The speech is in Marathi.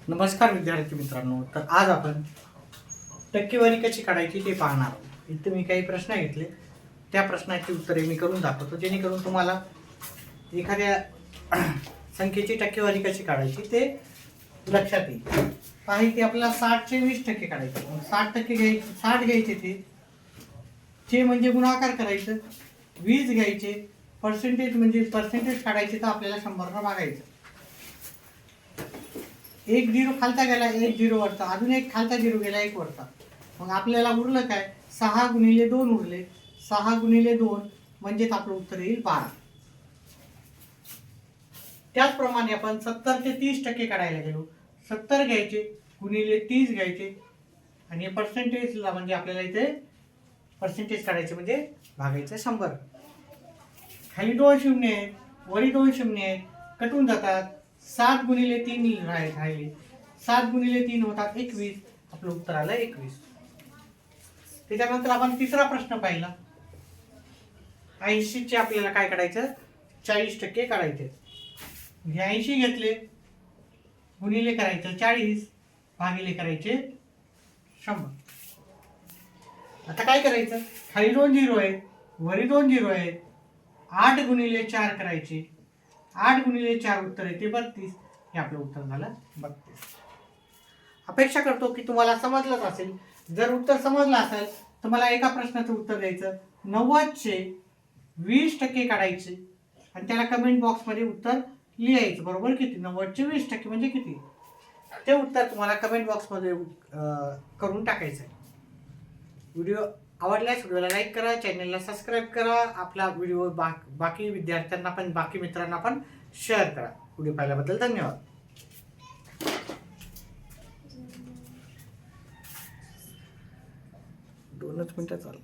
नमस्कार विद्यार्थी मित्रांनो. तर आज आपण टक्केवारी कशी काढायची ते पाहणार आहोत. इथे मी काही प्रश्न घेतले, त्या प्रश्नाची उत्तरे मी करून दाखवतो, जेणेकरून तुम्हाला एखाद्या संख्येची टक्केवारी कशी काढायची ते लक्षात येईल. पहा, इथे आपल्याला 60चे 20% काढायचे. 60% घ्यायचे, 60 घ्यायचे, ते म्हणजे गुणाकार करायचं, 20 घ्यायचे, पर्सेंटेज म्हणजे पर्सेंटेज काढायचे, तर आपल्याला 100 मागायचं. एक झिरो खालचा गेला, एक झिरो वरचा, अजून एक खालचा झिरो गेला, एक वरचा. मग आपल्याला उरलं काय? 6 गुणिले 2 उरले. 6 गुणिले 2 म्हणजेच आपलं उत्तर येईल 12. त्याचप्रमाणे आपण 70 ते 30% काढायला गेलो. 70 घ्यायचे गुणिले 30 घ्यायचे आणि पर्सेंटेजला म्हणजे आपल्याला इथे पर्सेंटेज काढायचे म्हणजे भागायचं 100. खाली 2 शून्य आहेत, वरी 2 शून्य आहेत, कटून जातात. 7 गुणिले 3 राहिले. 7 गुणिले 3 होतात 21. आपलं उत्तर आलं 21. त्याच्यानंतर आपण तिसरा प्रश्न पाहिला. 80चे आपल्याला काय काढायचं? 40% काढायचे. 80 घेतले, गुणिले करायचं 40, भागिले करायचे 100. आता काय करायचं? खाली 2 झिरो आहेत, वरी 2 झिरो आहेत. 8 गुणिले 4 करायचे. 8 गुणिले 4 उत्तर येते 32. हे आपलं उत्तर झालं 32. अपेक्षा करतो की तुम्हाला समजलंच असेल. जर उत्तर समजलं असेल तर मला एका प्रश्नाचं उत्तर द्यायचं. 90चे 20% काढायचे आणि त्याला कमेंट बॉक्समध्ये उत्तर लिहायचं. बरोबर किती? 90चे 20% म्हणजे किती? ते उत्तर तुम्हाला कमेंट बॉक्समध्ये करून टाकायचं आहे. व्हिडिओ आवडल्यास व्हिडिओला लाईक करा, चॅनलला सबस्क्राईब करा, आपला व्हिडिओ बाकी विद्यार्थ्यांना पण, बाकी मित्रांना पण शेअर करा. व्हिडिओ पाहिल्याबद्दल धन्यवाद. 2 मिनिटं चालू.